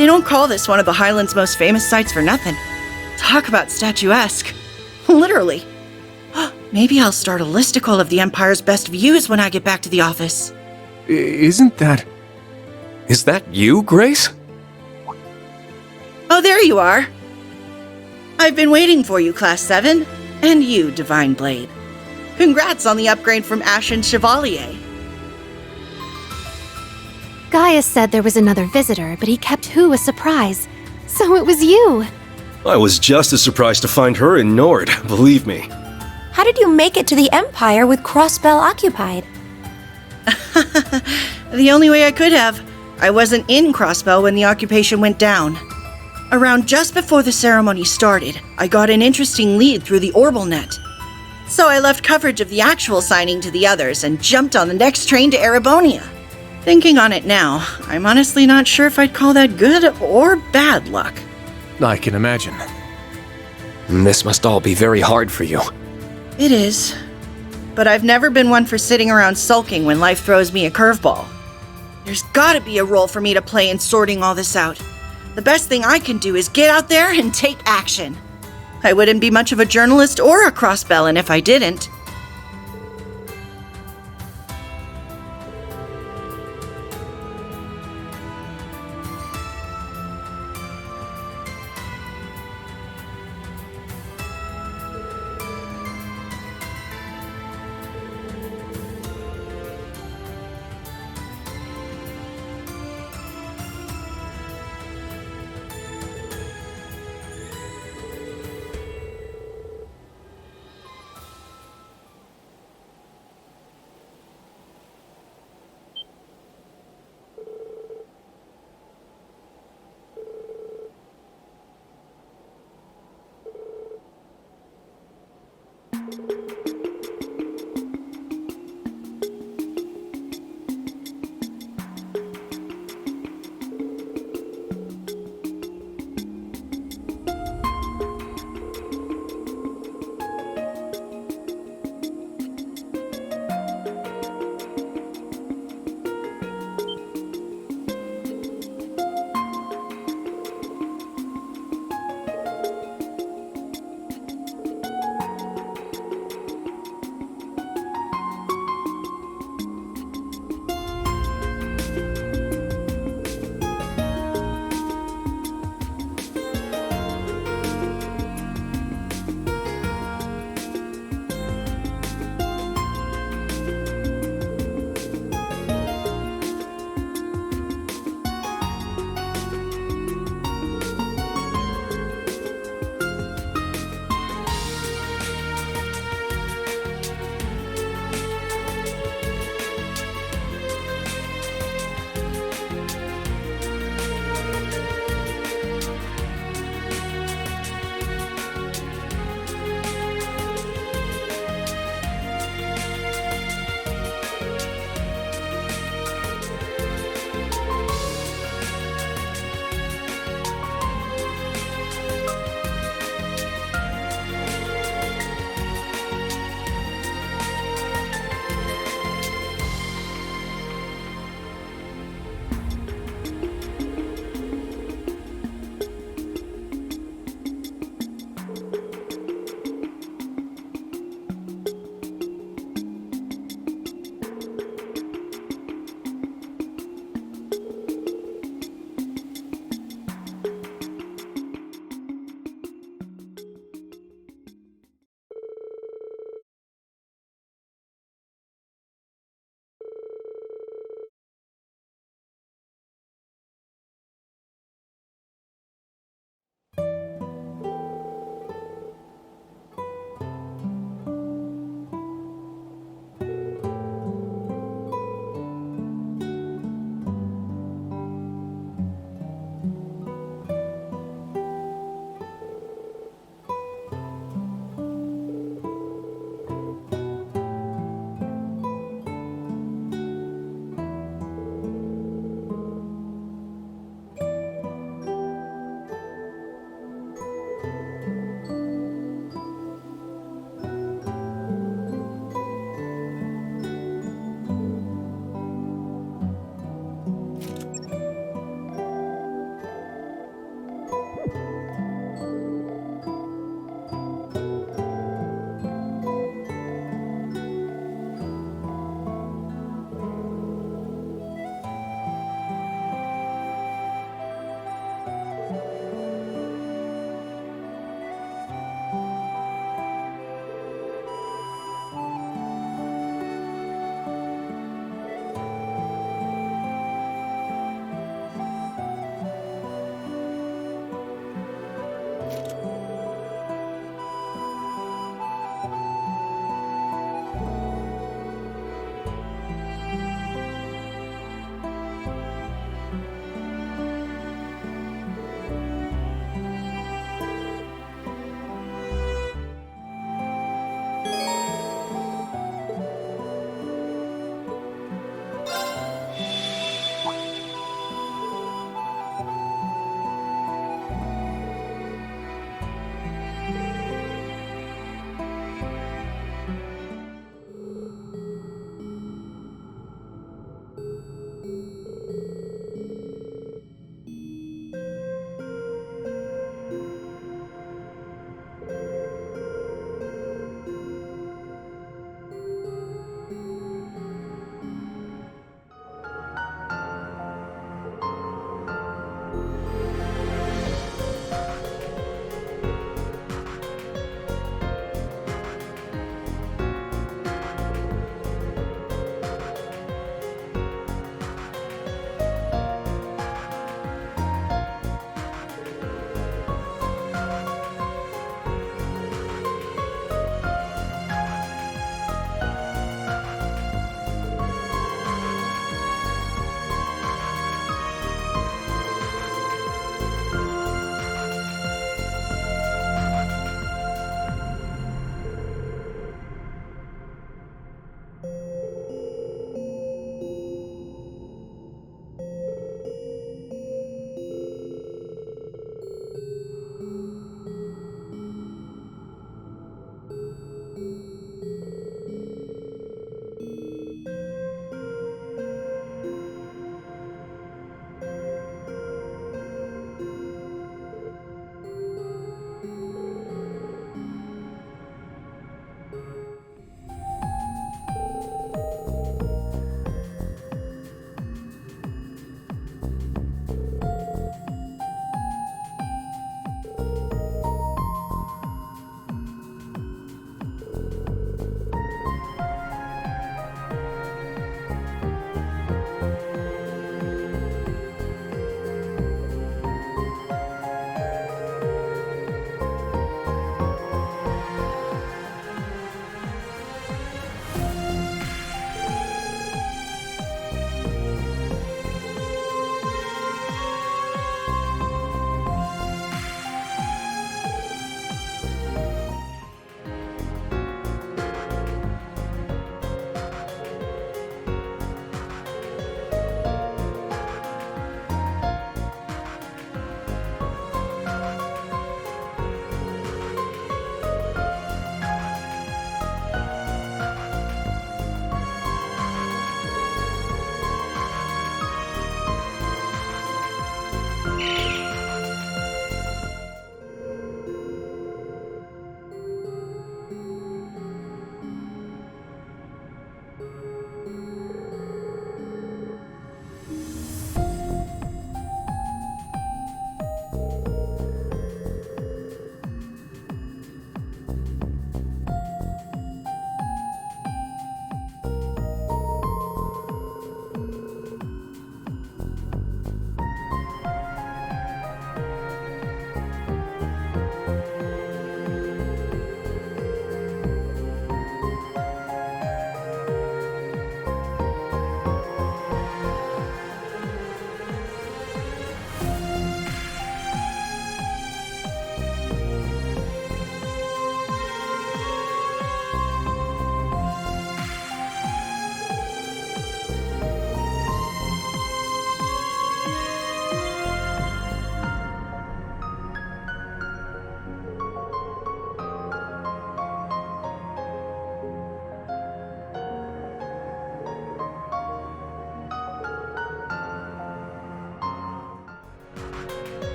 They don't call this one of the Highlands' most famous sites for nothing. Talk about statuesque. Literally. Maybe I'll start a listicle of the Empire's best views when I get back to the office. Isn't that... Is that you, Grace? Oh, there you are. I've been waiting for you, Class 7. And you, Divine Blade. Congrats on the upgrade from Ashen Chevalier. Gaius said there was another visitor, but he kept Who a surprise. So it was you. I was just as surprised to find her in Nord, believe me. How did you make it to the Empire with Crossbell occupied? The only way I could have. I wasn't in Crossbell when the occupation went down. Around just before the ceremony started, I got an interesting lead through the Orbal net. So I left coverage of the actual signing to the others and jumped on the next train to Erebonia. Thinking on it now, I'm honestly not sure if I'd call that good or bad luck. I can imagine. This must all be very hard for you. It is. But I've never been one for sitting around sulking when life throws me a curveball. There's gotta be a role for me to play in sorting all this out. The best thing I can do is get out there and take action. I wouldn't be much of a journalist or a crossbellin if I didn't.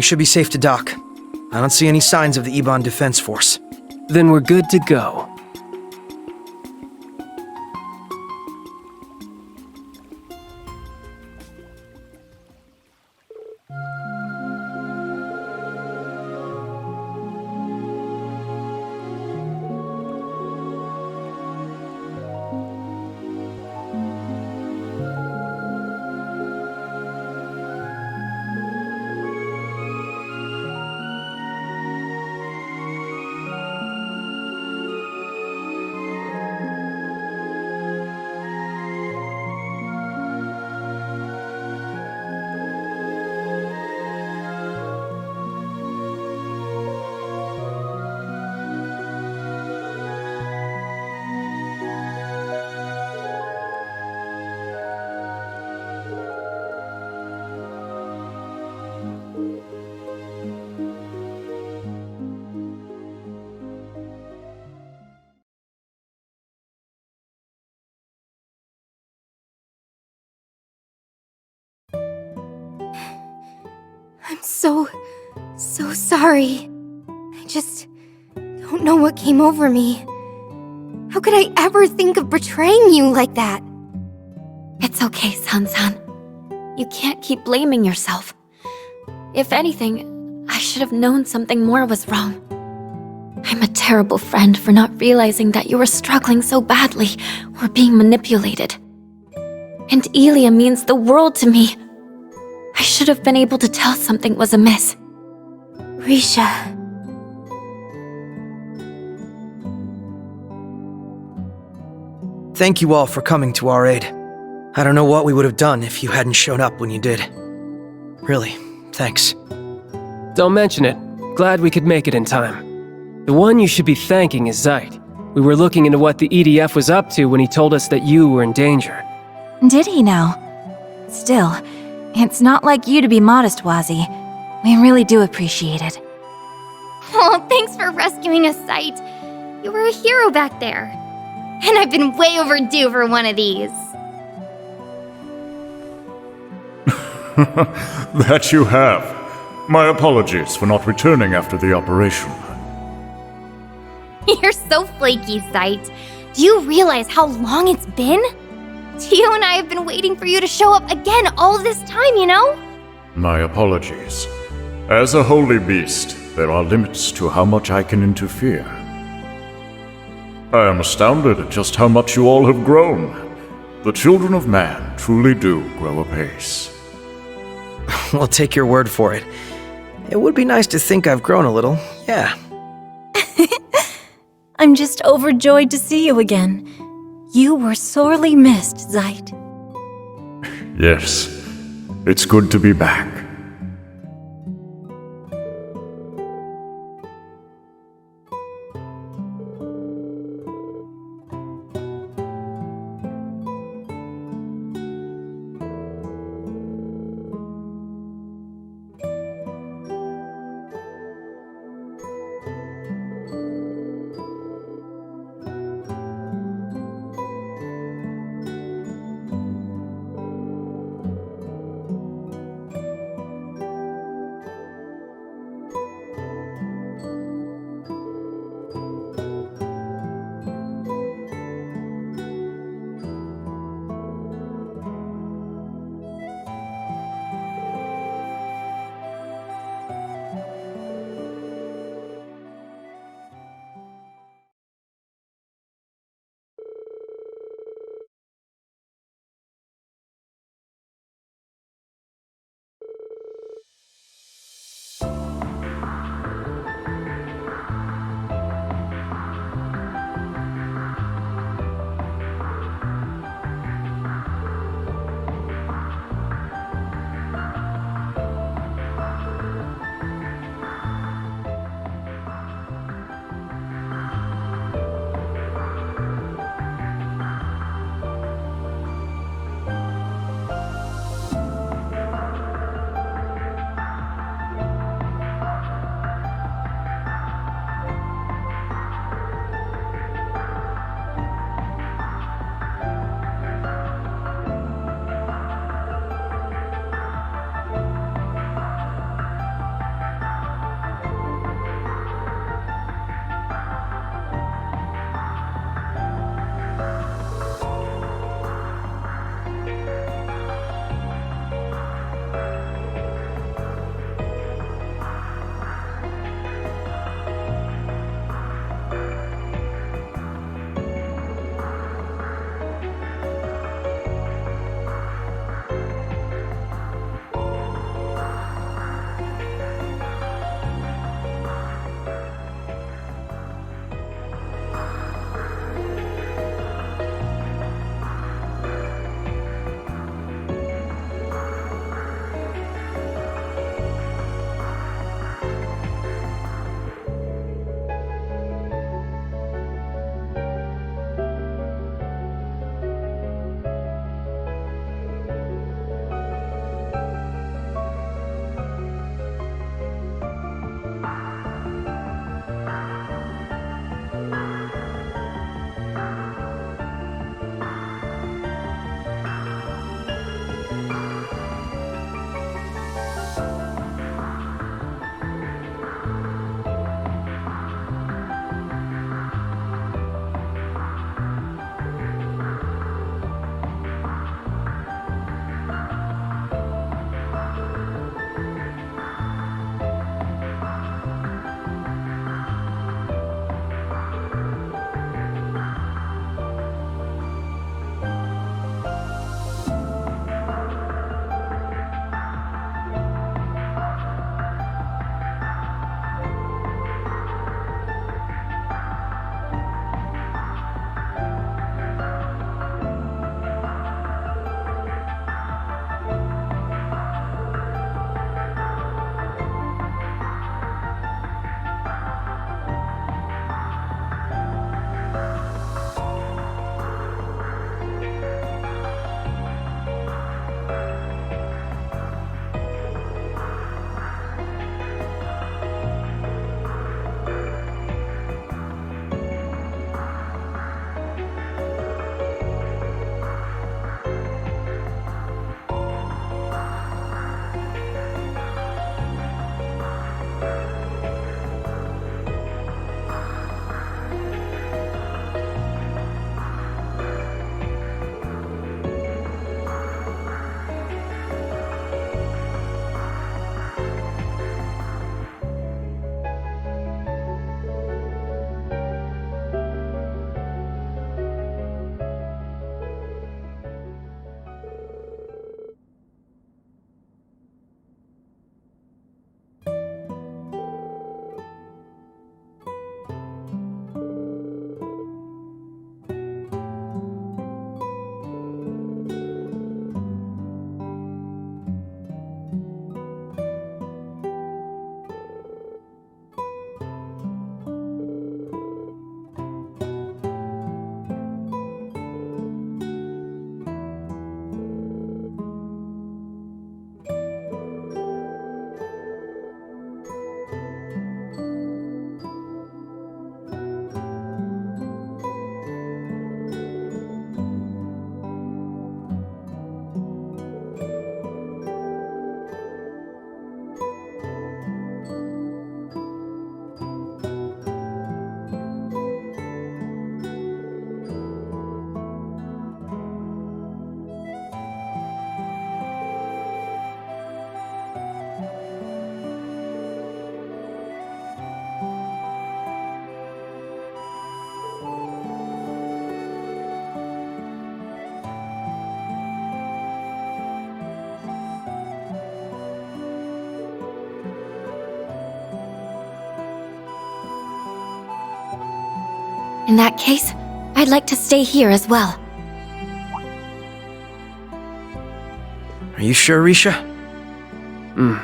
We should be safe to dock. I don't see any signs of the Ebon Defense Force. Then we're good to go. I'm so sorry. I just don't know what came over me. How could I ever think of betraying you like that? It's okay, San-san. You can't keep blaming yourself. If anything, I should have known something more was wrong. I'm a terrible friend for not realizing that you were struggling so badly or being manipulated. And Elia means the world to me. I should have been able to tell something was amiss. Risha. Thank you all for coming to our aid. I don't know what we would have done if you hadn't shown up when you did. Really, thanks. Don't mention it. Glad we could make it in time. The one you should be thanking is Zeit. We were looking into what the EDF was up to when he told us that you were in danger. Did he now? Still, it's not like you to be modest, Wazi. We really do appreciate it. Oh, thanks for rescuing us, Sight. You were a hero back there. And I've been way overdue for one of these. That you have. My apologies for not returning after the operation. You're so flaky, Sight. Do you realize how long it's been? Tio and I have been waiting for you to show up again all this time, you know? My apologies. As a holy beast, there are limits to how much I can interfere. I am astounded at just how much you all have grown. The children of man truly do grow apace. We'll take your word for it. It would be nice to think I've grown a little, yeah. I'm just overjoyed to see you again. You were sorely missed, Zeit. Yes, it's good to be back. In that case, I'd like to stay here as well. Are you sure, Risha?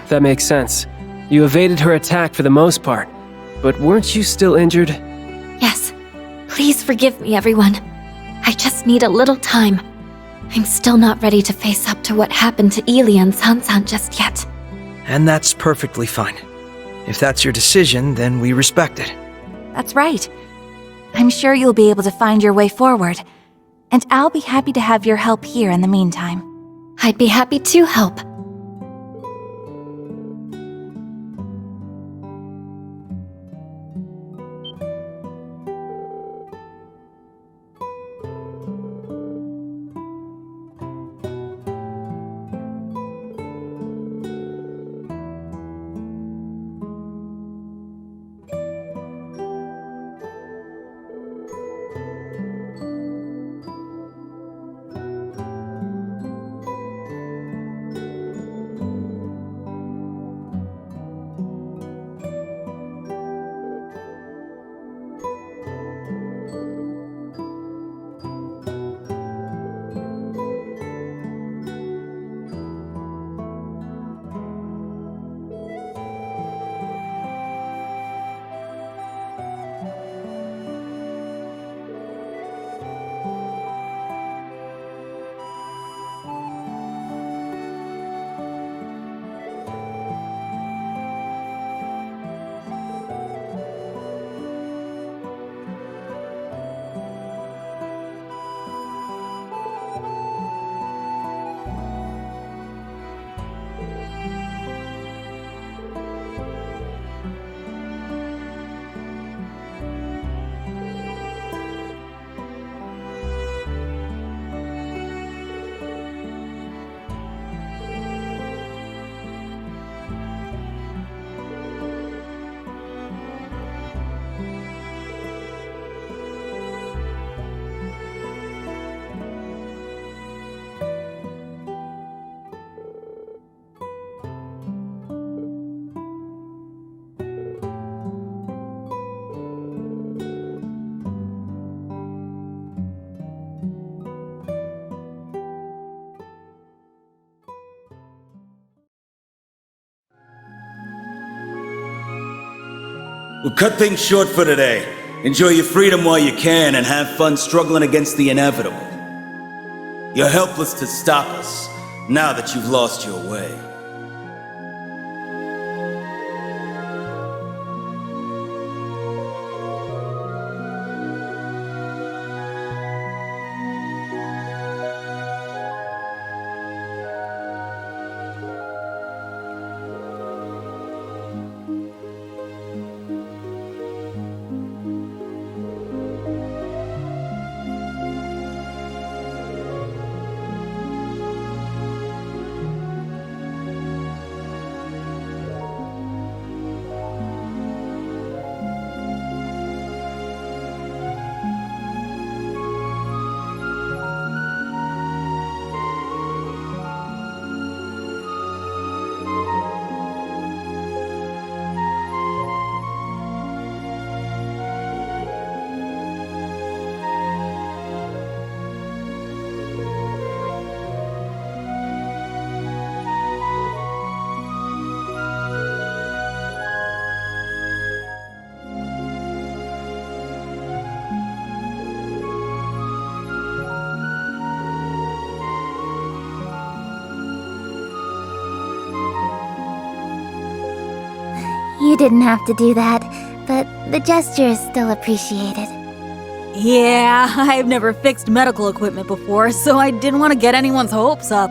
That makes sense. You evaded her attack for the most part, but weren't you still injured? Yes. Please forgive me, everyone. I just need a little time. I'm still not ready to face up to what happened to Ilya and Sansan just yet. And that's perfectly fine. If that's your decision, then we respect it. That's right. I'm sure you'll be able to find your way forward. And I'll be happy to have your help here in the meantime. I'd be happy to help. We'll cut things short for today. Enjoy your freedom while you can and have fun struggling against the inevitable. You're helpless to stop us, now that you've lost your way. You didn't have to do that, but the gesture is still appreciated. Yeah, I've never fixed medical equipment before, so I didn't want to get anyone's hopes up.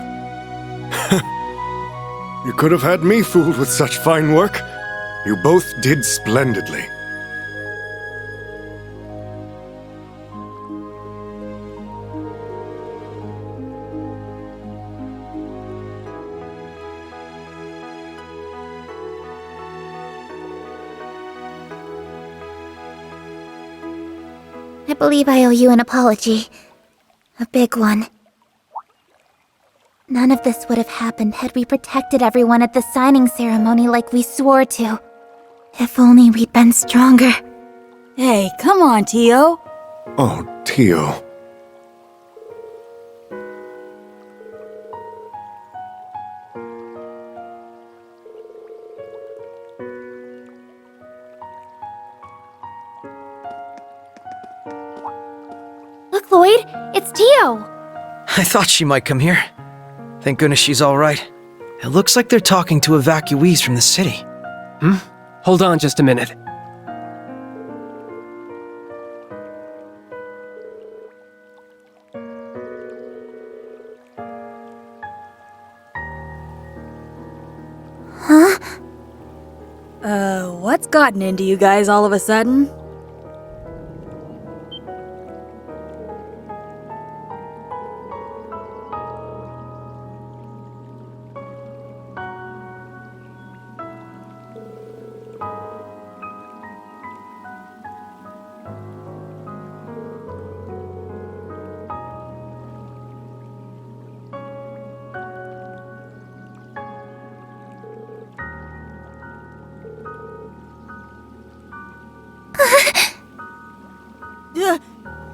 You could have had me fooled with such fine work. You both did splendidly. I believe I owe you an apology. A big one. None of this would have happened had we protected everyone at the signing ceremony like we swore to. If only we'd been stronger. Hey, come on, Tio. Oh, Tio. Look, Lloyd, it's Tio. I thought she might come here. Thank goodness she's alright. It looks like they're talking to evacuees from the city. Hold on just a minute. What's gotten into you guys all of a sudden?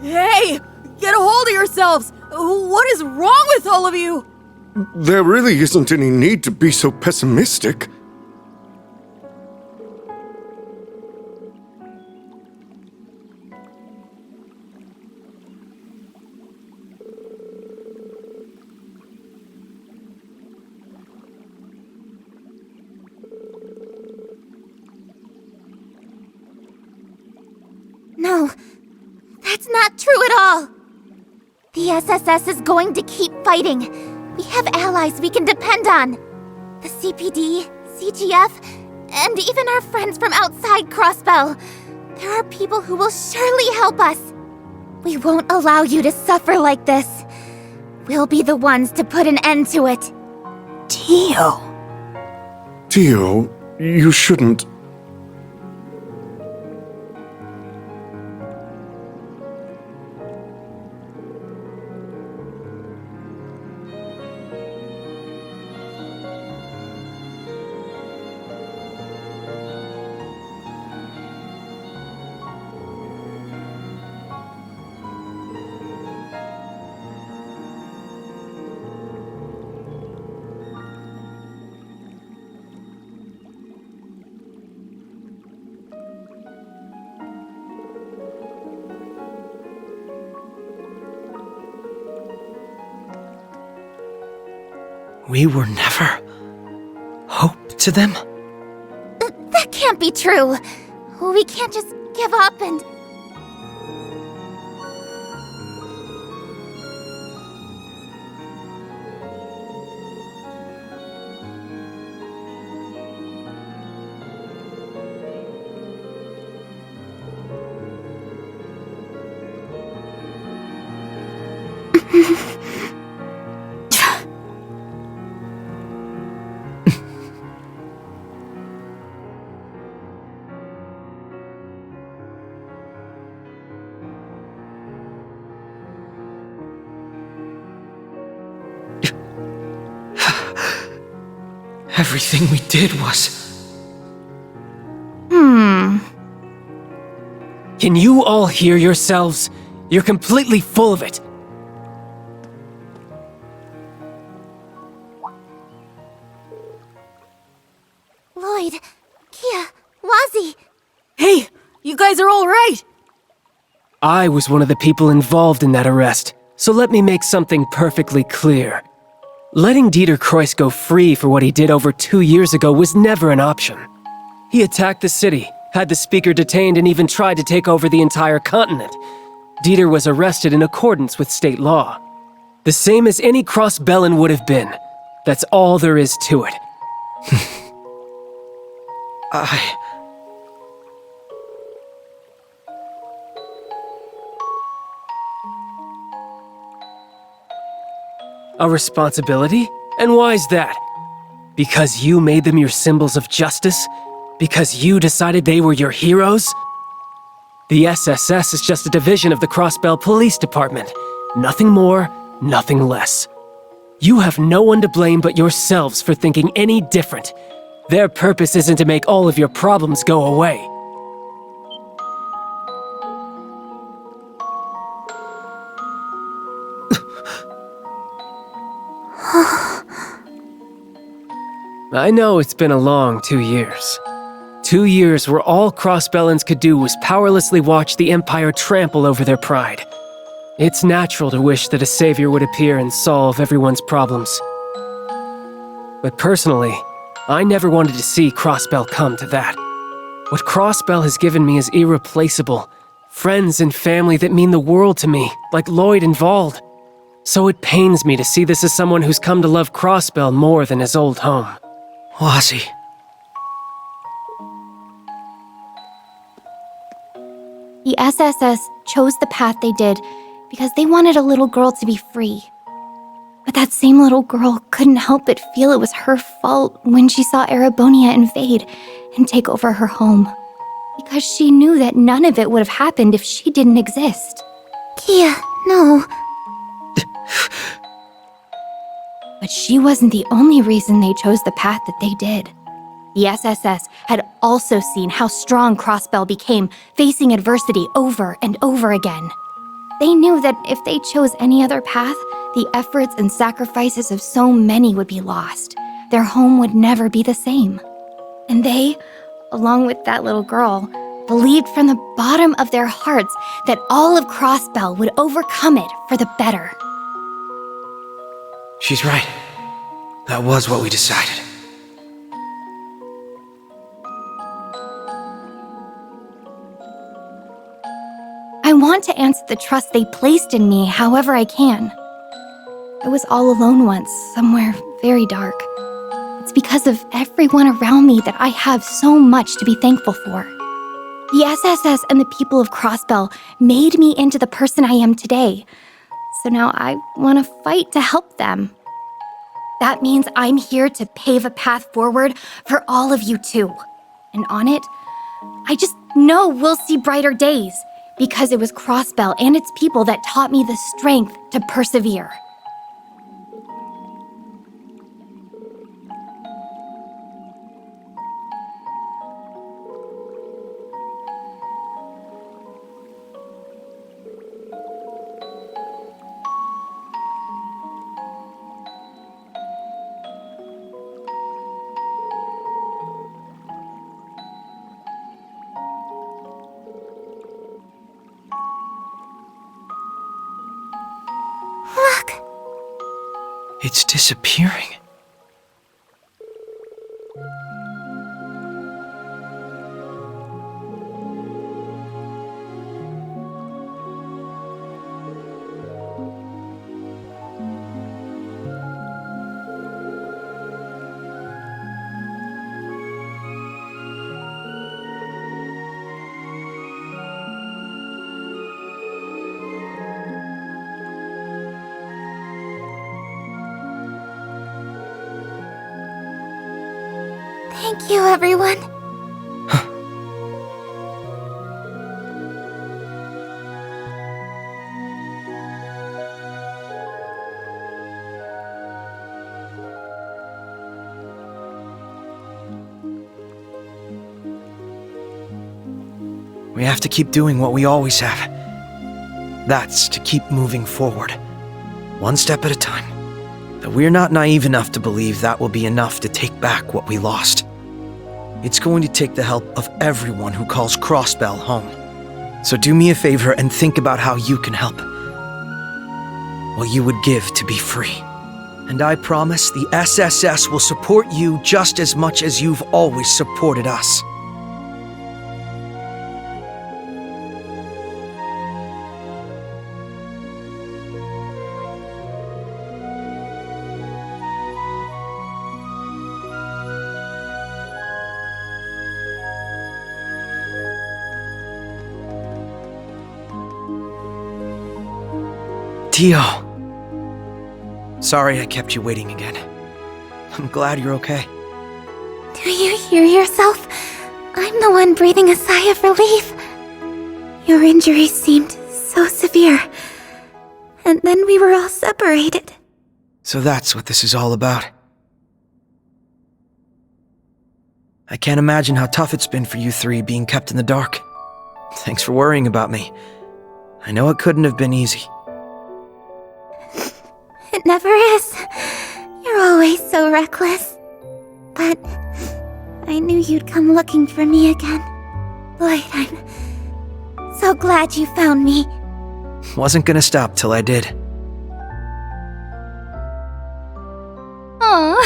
Hey! Get a hold of yourselves! What is wrong with all of you? There really isn't any need to be so pessimistic. No, that's not true at all. The SSS is going to keep fighting. We have allies we can depend on. The CPD, CGF, and even our friends from outside Crossbell. There are people who will surely help us. We won't allow you to suffer like this. We'll be the ones to put an end to it. Tio. Tio, you shouldn't. We were never hope to them? That can't be true. We can't just give up and... Everything we did was... Can you all hear yourselves? You're completely full of it. Lloyd, Kia, Wazzy. Hey, you guys are all right! I was one of the people involved in that arrest, so let me make something perfectly clear. Letting Dieter Kreuss go free for what he did over 2 years ago was never an option. He attacked the city, had the speaker detained, and even tried to take over the entire continent. Dieter was arrested in accordance with state law. The same as any Crossbellan would have been. That's all there is to it. A responsibility? And why's that? Because you made them your symbols of justice? Because you decided they were your heroes? The SSS is just a division of the Crossbell Police Department. Nothing more, nothing less. You have no one to blame but yourselves for thinking any different. Their purpose isn't to make all of your problems go away. I know it's been a long 2 years. 2 years where all Crossbellans could do was powerlessly watch the Empire trample over their pride. It's natural to wish that a savior would appear and solve everyone's problems. But personally, I never wanted to see Crossbell come to that. What Crossbell has given me is irreplaceable. Friends and family that mean the world to me, like Lloyd and Vald. So it pains me to see this as someone who's come to love Crossbell more than his old home. Wazzy. The SSS chose the path they did because they wanted a little girl to be free. But that same little girl couldn't help but feel it was her fault when she saw Erebonia invade and take over her home. Because she knew that none of it would have happened if she didn't exist. Kia, no. But she wasn't the only reason they chose the path that they did. The SSS had also seen how strong Crossbell became, facing adversity over and over again. They knew that if they chose any other path, the efforts and sacrifices of so many would be lost. Their home would never be the same. And they, along with that little girl, believed from the bottom of their hearts that all of Crossbell would overcome it for the better. She's right. That was what we decided. I want to answer the trust they placed in me however I can. I was all alone once, somewhere very dark. It's because of everyone around me that I have so much to be thankful for. The SSS and the people of Crossbell made me into the person I am today. So now I want to fight to help them. That means I'm here to pave a path forward for all of you too. And on it, I just know we'll see brighter days, because it was Crossbell and its people that taught me the strength to persevere. Look! It's disappearing. Thank you, everyone. We have to keep doing what we always have. That's to keep moving forward, one step at a time. But we're not naive enough to believe that will be enough to take back what we lost. It's going to take the help of everyone who calls Crossbell home. So do me a favor and think about how you can help. What you would give to be free. And I promise the SSS will support you just as much as you've always supported us. Tio. Sorry I kept you waiting again. I'm glad you're okay. Do you hear yourself? I'm the one breathing a sigh of relief. Your injuries seemed so severe. And then we were all separated. So that's what this is all about. I can't imagine how tough it's been for you three being kept in the dark. Thanks for worrying about me. I know it couldn't have been easy. It never is. You're always so reckless. But I knew you'd come looking for me again. Lloyd, I'm so glad you found me. Wasn't gonna stop till I did. Oh.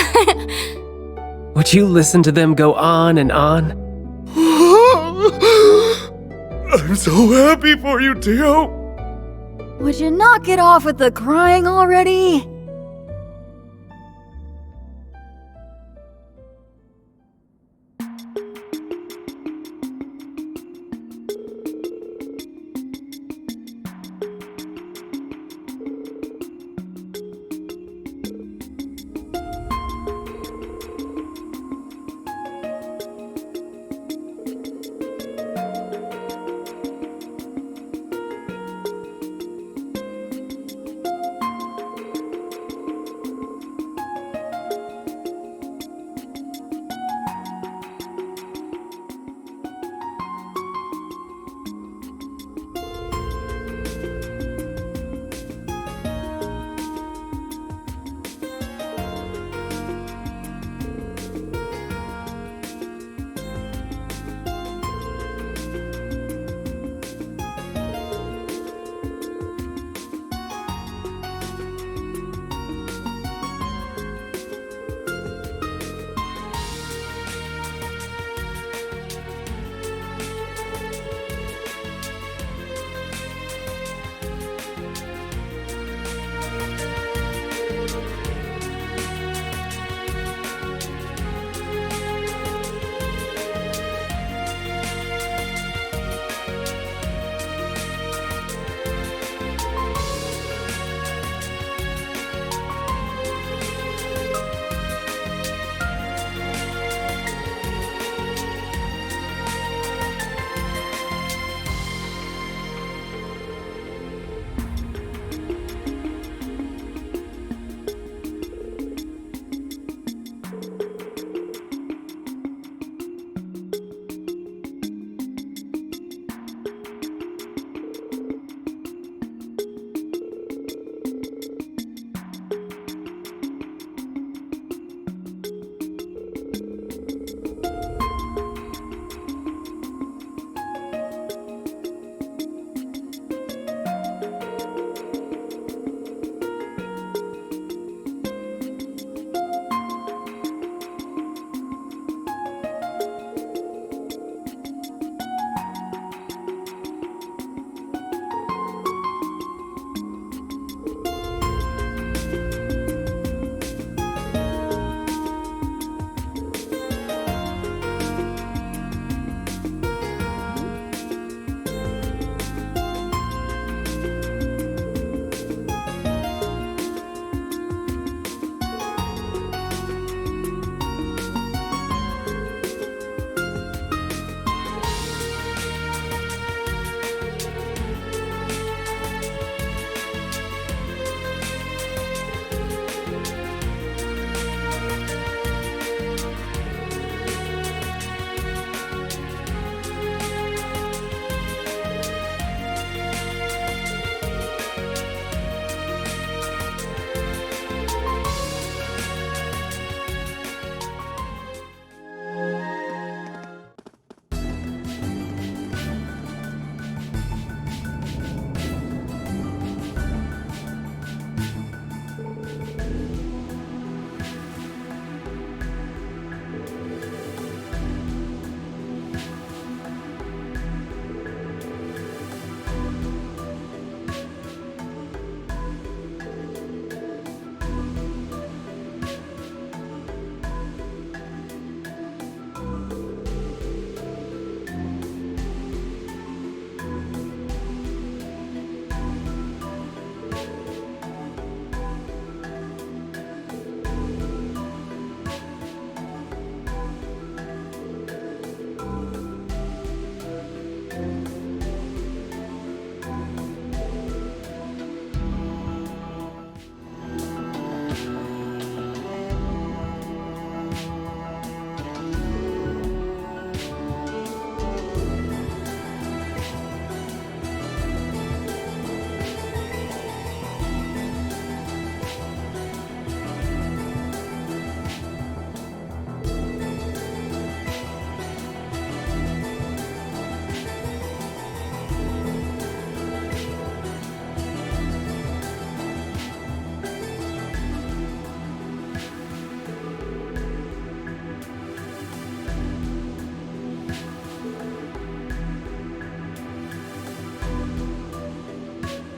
Would you listen to them go on and on? I'm so happy for you, Tio! Would you knock it off with the crying already?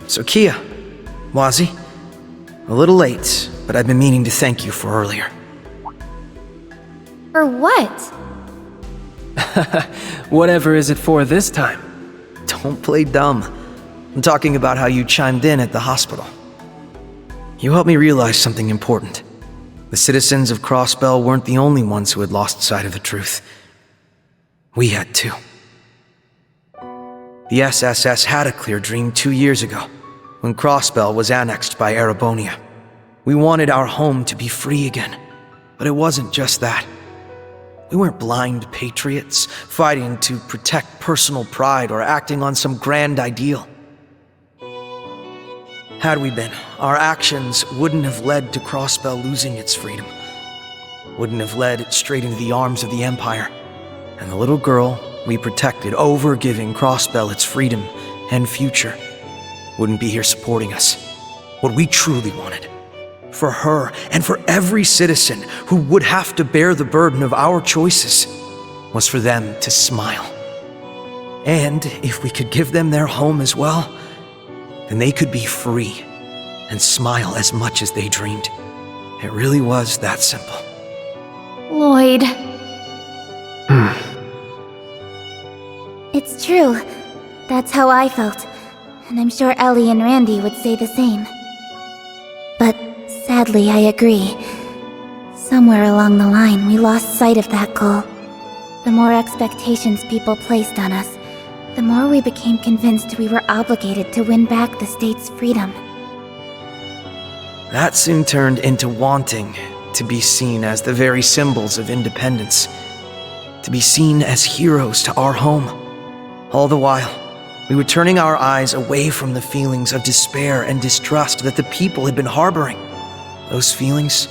So Kia, Wazi, a little late, but I've been meaning to thank you for earlier. For what? Whatever is it for this time? Don't play dumb. I'm talking about how you chimed in at the hospital. You helped me realize something important. The citizens of Crossbell weren't the only ones who had lost sight of the truth. We had too. The SSS had a clear dream 2 years ago, when Crossbell was annexed by Erebonia. We wanted our home to be free again, but it wasn't just that. We weren't blind patriots, fighting to protect personal pride or acting on some grand ideal. Had we been, our actions wouldn't have led to Crossbell losing its freedom. Wouldn't have led straight into the arms of the Empire. And the little girl we protected, over giving Crossbell its freedom and future, wouldn't be here supporting us. What we truly wanted, for her and for every citizen who would have to bear the burden of our choices, was for them to smile. And if we could give them their home as well, then they could be free and smile as much as they dreamed. It really was that simple. Lloyd. It's true. That's how I felt. And I'm sure Ellie and Randy would say the same. But sadly, I agree. Somewhere along the line, we lost sight of that goal. The more expectations people placed on us, the more we became convinced we were obligated to win back the state's freedom. That soon turned into wanting to be seen as the very symbols of independence. To be seen as heroes to our home. All the while, we were turning our eyes away from the feelings of despair and distrust that the people had been harboring. Those feelings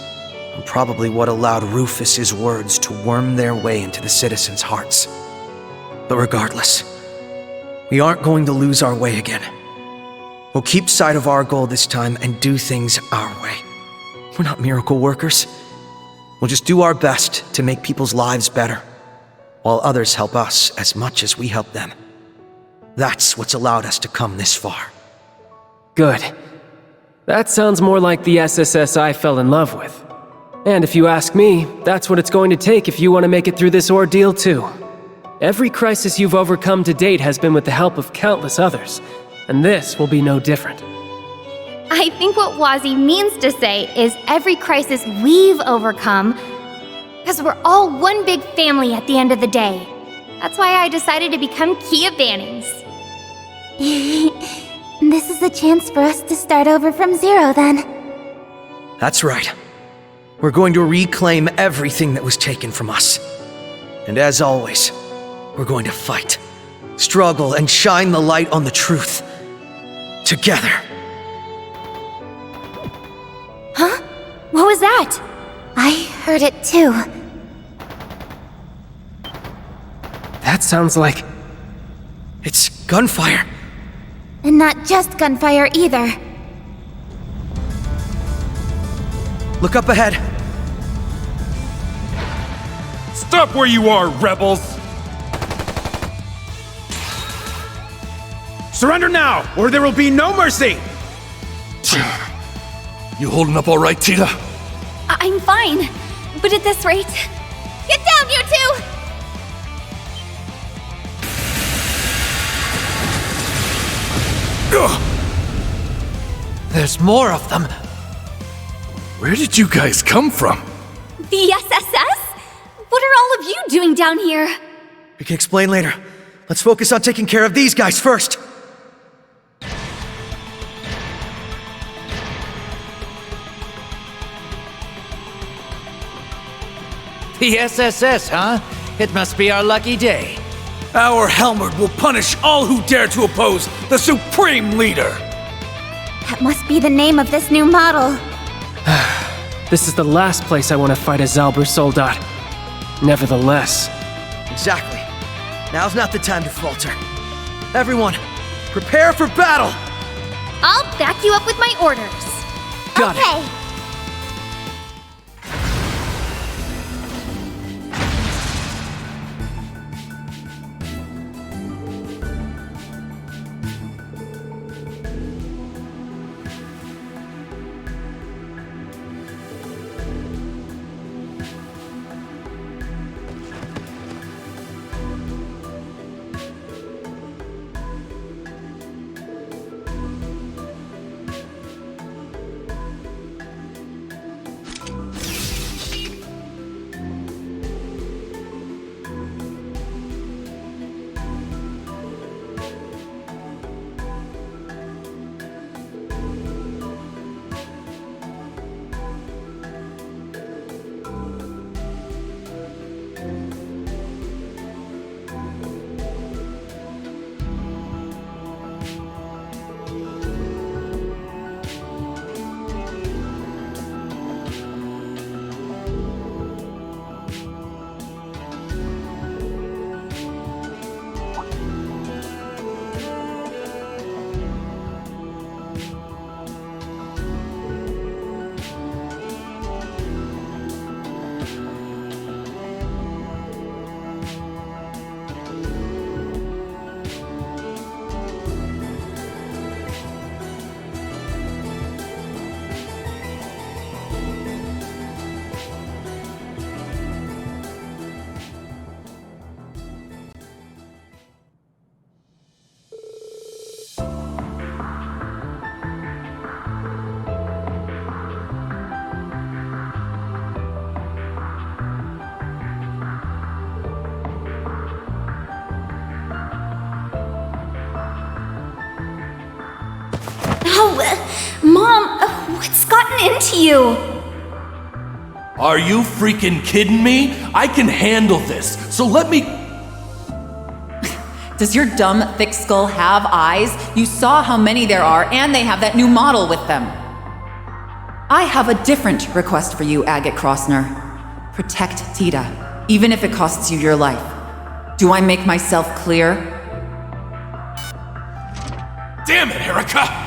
were probably what allowed Rufus's words to worm their way into the citizens' hearts. But regardless, we aren't going to lose our way again. We'll keep sight of our goal this time and do things our way. We're not miracle workers. We'll just do our best to make people's lives better, while others help us as much as we help them. That's what's allowed us to come this far. Good. That sounds more like the SSS I fell in love with. And if you ask me, that's what it's going to take if you want to make it through this ordeal too. Every crisis you've overcome to date has been with the help of countless others, and this will be no different. I think what Wazi means to say is every crisis we've overcome, because we're all one big family at the end of the day. That's why I decided to become Kia Bannings. This is a chance for us to start over from zero, then. That's right. We're going to reclaim everything that was taken from us. And as always, we're going to fight, struggle, and shine the light on the truth. Together. Huh? What was that? I heard it too. That sounds like... It's gunfire. And not just gunfire either. Look up ahead. Stop where you are, rebels! Surrender now, or there will be no mercy! You holding up all right, Tita? I'm fine, but at this rate... Get down, you two! There's more of them. Where did you guys come from? The SSS? What are all of you doing down here? We can explain later. Let's focus on taking care of these guys first. The SSS, huh? It must be our lucky day. Our Helmerd will punish all who dare to oppose the Supreme Leader! That must be the name of this new model. This is the last place I want to fight a Zalber Soldat. Nevertheless... Exactly. Now's not the time to falter. Everyone, prepare for battle! I'll back you up with my orders. Got okay. it. What's gotten into you? Are you freaking kidding me? I can handle this, so let me... Does your dumb, thick skull have eyes? You saw how many there are, and they have that new model with them. I have a different request for you, Agate Crossner. Protect Tita, even if it costs you your life. Do I make myself clear? Damn it, Erica!